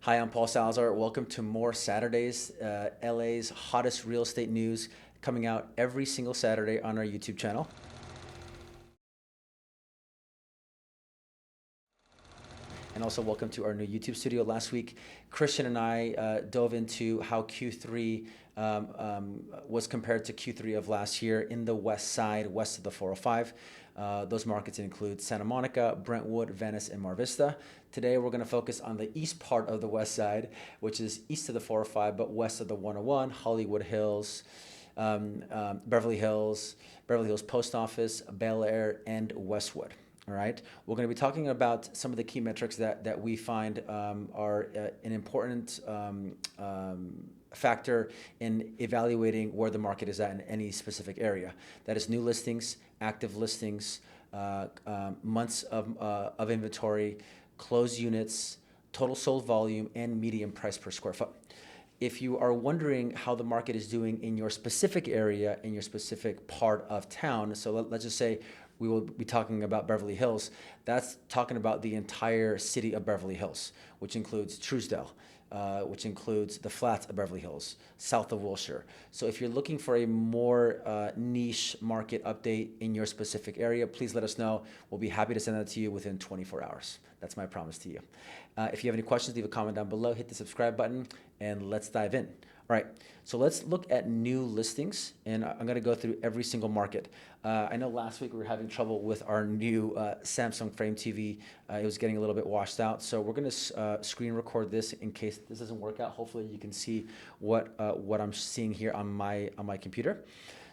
Hi, I'm Paul Salazar. Welcome to More Saturdays, LA's hottest real estate news, coming out every single Saturday on our YouTube channel. And also welcome to our new YouTube studio. Last week, Christian and I dove into how Q3 was compared to Q3 of last year in the West Side, west of the 405. Those markets include Santa Monica, Brentwood, Venice, and Mar Vista. Today, we're going to focus on the east part of the West Side, which is east of the 405, but west of the 101, Hollywood Hills, Beverly Hills, Beverly Hills Post Office, Bel Air, and Westwood. All right, we're going to be talking about some of the key metrics that we find are an important factor in evaluating where the market is at in any specific area. That is new listings, active listings, months of inventory, closed units, total sold volume, and median price per square foot. If you are wondering how the market is doing in your specific area, in your specific part of town, so let's just say we will be talking about Beverly Hills, that's talking about the entire city of Beverly Hills, which includes Truesdale, which includes the flats of Beverly Hills, south of Wilshire. So if you're looking for a more niche market update in your specific area, please let us know. We'll be happy to send that to you within 24 hours. That's my promise to you. If you have any questions, leave a comment down below, hit the subscribe button, and let's dive in. All right, so let's look at new listings, and I'm going to go through every single market. I know last week we were having trouble with our new Samsung Frame TV. It was getting a little bit washed out, so we're going to screen record this in case this doesn't work out. Hopefully you can see what I'm seeing here on my computer.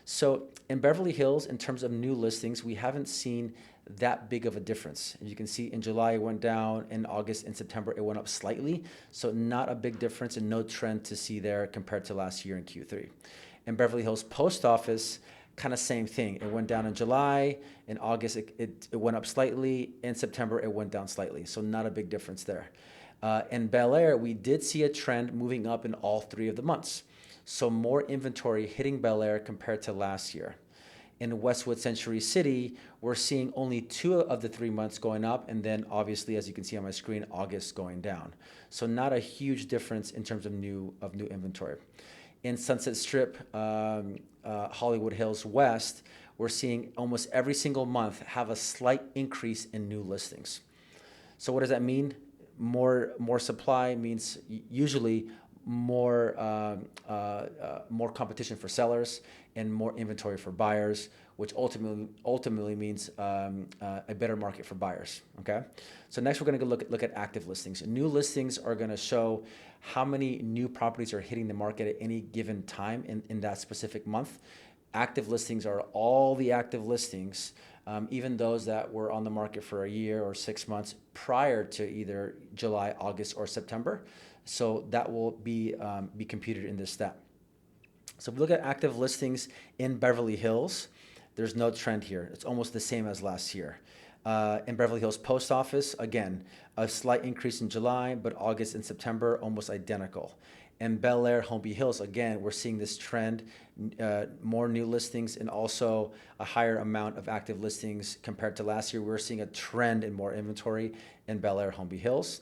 So in Beverly Hills, in terms of new listings, we haven't seen that big of a difference. As you can see, in July it went down, in August and September it went up slightly, so not a big difference and no trend to see there compared to last year in Q3. In Beverly Hills Post Office, kind of same thing. It went down in July, in August it went up slightly, in September it went down slightly, so not a big difference there. In Bel Air, we did see a trend moving up in all three of the months. So more inventory hitting Bel Air compared to last year. In Westwood Century City, we're seeing only 2 of the 3 months going up, and then obviously, as you can see on my screen, August going down. So not a huge difference in terms of new inventory. In Sunset Strip, Hollywood Hills West, we're seeing almost every single month have a slight increase in new listings. So what does that mean? More supply means usually more competition for sellers and more inventory for buyers, which ultimately means a better market for buyers. Okay, so next we're going to look at active listings. New listings are going to show how many new properties are hitting the market at any given time in that specific month. Active listings are all the active listings, even those that were on the market for a year or 6 months prior to either July, August, or September. So that will be computed in this stat. So if we look at active listings in Beverly Hills, there's no trend here. It's almost the same as last year. In Beverly Hills Post Office, again, a slight increase in July, but August and September almost identical. In Bel Air, Holmby Hills, again, we're seeing this trend, more new listings and also a higher amount of active listings compared to last year. We're seeing a trend in more inventory in Bel Air, Holmby Hills.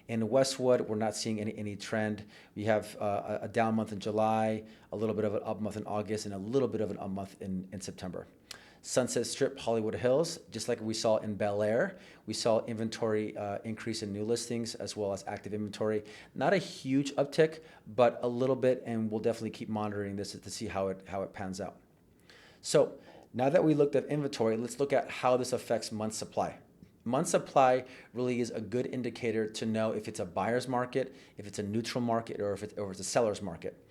In Westwood, we're not seeing any trend. We have a down month in July, a little bit of an up month in August, and a little bit of an up month in September. Sunset Strip, Hollywood Hills, just like we saw in Bel Air, we saw inventory increase in new listings as well as active inventory. Not a huge uptick, but a little bit, and we'll definitely keep monitoring this to see how it pans out. So now that we looked at inventory, let's look at how this affects month supply. Month supply really is a good indicator to know if it's a buyer's market, if it's a neutral market, or if it's a seller's market.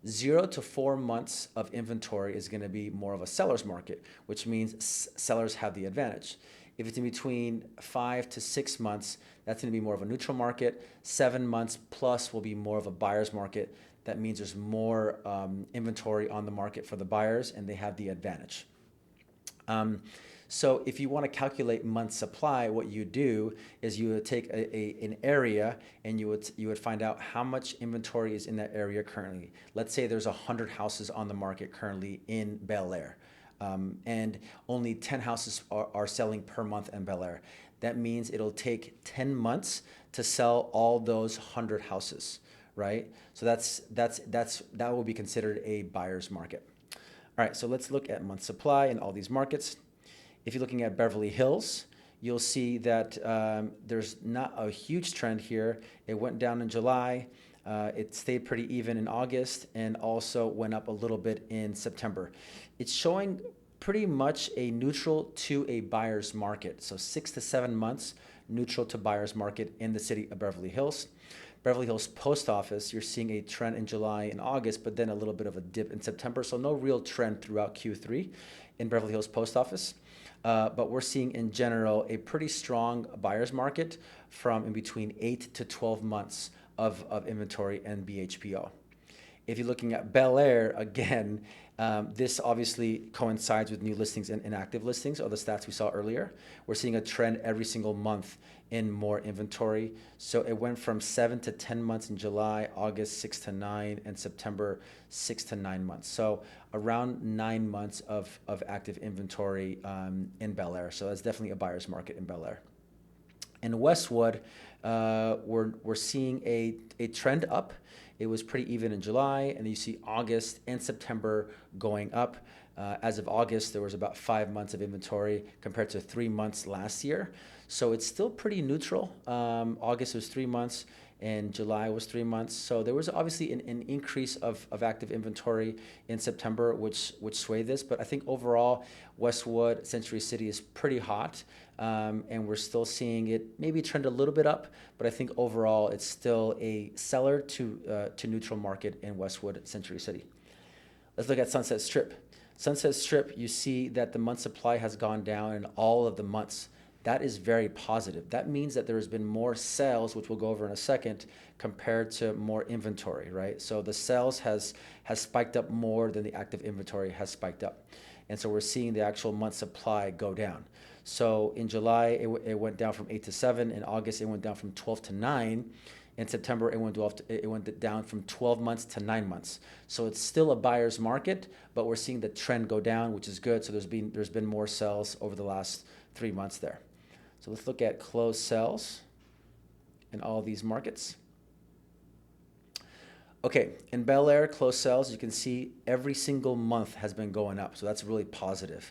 0 to 4 months of inventory is going to be more of a seller's market, which means sellers have the advantage. If it's in between 5 to 6 months, that's going to be more of a neutral market. 7 months plus will be more of a buyer's market. That means there's more inventory on the market for the buyers, and they have the advantage. So if you want to calculate month supply, what you do is you would take an area and you would find out how much inventory is in that area currently. Let's say there's 100 houses on the market currently in Bel Air. And only 10 houses are selling per month in Bel Air. that means it'll take 10 months to sell all those 100 houses, right? So that will be considered a buyer's market. All right, so let's look at month supply in all these markets. If you're looking at Beverly Hills, you'll see that there's not a huge trend here. It went down in July. It stayed pretty even in August and also went up a little bit in September. It's showing pretty much a neutral to a buyer's market. So 6 to 7 months neutral to buyer's market in the city of Beverly Hills. Beverly Hills Post Office, you're seeing a trend in July and August, but then a little bit of a dip in September. So no real trend throughout Q3 in Beverly Hills Post Office. But we're seeing in general a pretty strong buyer's market from in between 8 to 12 months of inventory and BHPO. If you're looking at Bel Air, again, this obviously coincides with new listings and inactive listings, or the stats we saw earlier. We're seeing a trend every single month in more inventory. So it went from 7 to 10 months in July, August 6 to 9, and September 6 to 9 months. So around 9 months of active inventory in Bel Air. So that's definitely a buyer's market in Bel Air. In Westwood, we're seeing a trend up. It was pretty even in July, and you see August and September going up. As of August, there was about 5 months of inventory compared to 3 months last year. So it's still pretty neutral. August was 3 months, and July was 3 months. So there was obviously an increase of active inventory in September, which swayed this. But I think overall, Westwood, Century City is pretty hot, and we're still seeing it maybe trend a little bit up. But I think overall, it's still a seller to neutral market in Westwood, Century City. Let's look at Sunset Strip. Sunset Strip, you see that the month supply has gone down in all of the months. That is very positive. That means that there has been more sales, which we'll go over in a second, compared to more inventory, right? So the sales has spiked up more than the active inventory has spiked up. And so we're seeing the actual month supply go down. So in July, it went down from 8 to 7. In August, it went down from 12 to 9. In September, it went down from 12 months to 9 months. So it's still a buyer's market, but we're seeing the trend go down, which is good. So there's been more sales over the last 3 months there. So let's look at closed sales in all these markets. Okay, in Bel Air, closed sales, you can see every single month has been going up. So that's a really positive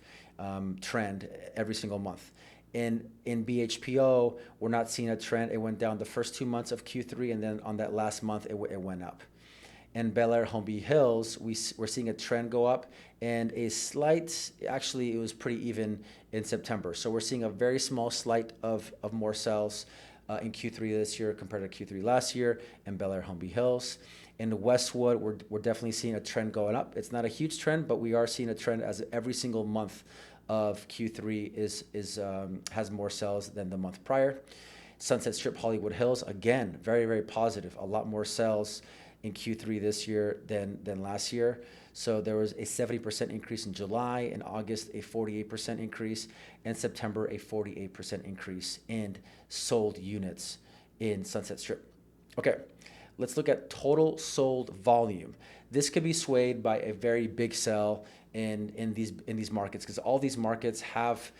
trend every single month. In BHPO, we're not seeing a trend. It went down the first 2 months of Q3, and then on that last month, it went up. In Bel Air, Holmby Hills, we're seeing a trend go up, and a slight, actually it was pretty even in September. So we're seeing a very small slight of more sales in Q3 this year compared to Q3 last year in Bel Air, Holmby Hills. In Westwood, we're definitely seeing a trend going up. It's not a huge trend, but we are seeing a trend as every single month of Q3 has more sales than the month prior. Sunset Strip, Hollywood Hills, again, very, very positive. A lot more sales in Q3 this year than last year. So there was a 70% increase in July, in August a 48% increase, and September a 48% increase in sold units in Sunset Strip. Okay, let's look at total sold volume. This could be swayed by a very big sell in these markets, because all these markets have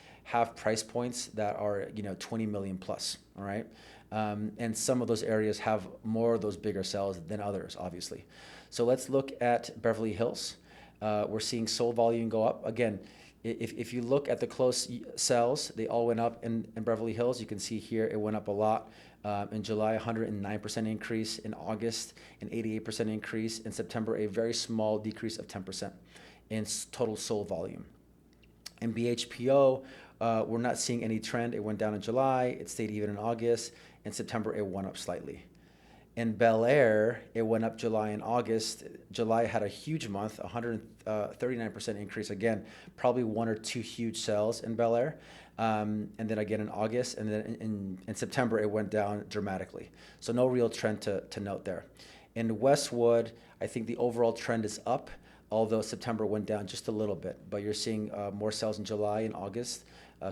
price points that are 20 million plus. All right. And some of those areas have more of those bigger sales than others, obviously. So let's look at Beverly Hills. We're seeing sold volume go up. Again, if you look at the closed sales, they all went up in Beverly Hills. You can see here it went up a lot. In July, 109% increase. In August, an 88% increase. In September, a very small decrease of 10% in total sold volume. In BHPO, we're not seeing any trend. It went down in July. It stayed even in August. In September, it went up slightly. In Bel Air, it went up July and August. July had a huge month, 139% increase. Again, probably 1 or 2 huge sales in Bel Air. And then again in August. And then in September, it went down dramatically. So no real trend to note there. In Westwood, I think the overall trend is up, although September went down just a little bit. But you're seeing more sales in July and August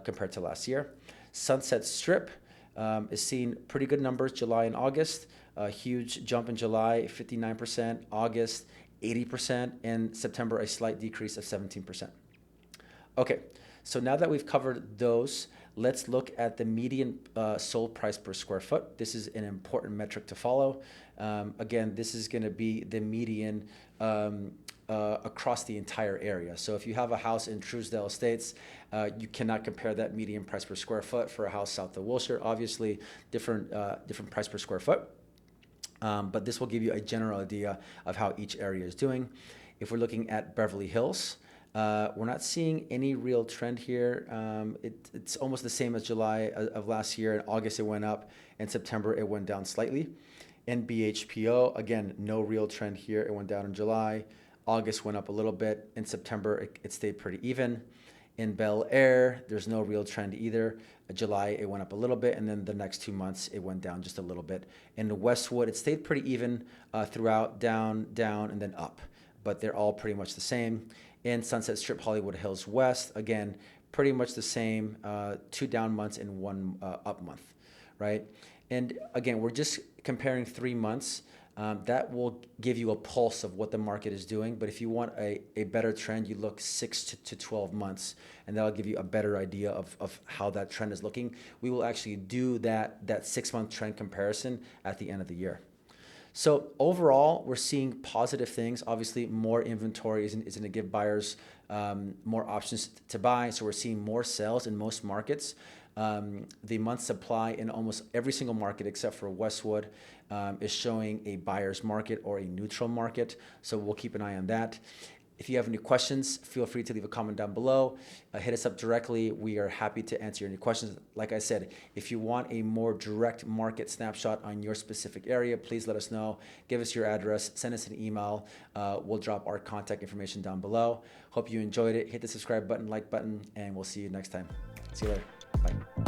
compared to last year. Sunset Strip is seeing pretty good numbers July and August. A huge jump in July, 59%, August 80%, and September a slight decrease of 17%. Okay, so now that we've covered those, let's look at the median sold price per square foot. This is an important metric to follow. Again, this is going to be the median across the entire area. So if you have a house in Truesdale Estates, you cannot compare that median price per square foot for a house south of Wilshire. Obviously, different price per square foot. But this will give you a general idea of how each area is doing. If we're looking at Beverly Hills, we're not seeing any real trend here. It's almost the same as July of last year. In August, it went up. In September, it went down slightly. In BHPO, again, no real trend here. It went down in July. August went up a little bit. In September, it stayed pretty even. In Bel Air, there's no real trend either. July, it went up a little bit, and then the next 2 months, it went down just a little bit. In Westwood, it stayed pretty even throughout, down, and then up. But they're all pretty much the same. In Sunset Strip Hollywood Hills West, again, pretty much the same, 2 down months and 1 up month, right? And again, we're just comparing 3 months. That will give you a pulse of what the market is doing. But if you want a better trend, you look 6 to 12 months, and that'll give you a better idea of how that trend is looking. We will actually do that 6-month trend comparison at the end of the year. So overall, we're seeing positive things. Obviously, more inventory is going to give buyers more options to buy. So we're seeing more sales in most markets. The month supply in almost every single market except for Westwood is showing a buyer's market or a neutral market. So we'll keep an eye on that. If you have any questions, feel free to leave a comment down below. Hit us up directly. We are happy to answer any questions. Like I said, if you want a more direct market snapshot on your specific area, please let us know. Give us your address. Send us an email. We'll drop our contact information down below. Hope you enjoyed it. Hit the subscribe button, like button, and we'll see you next time. See you later. Bye.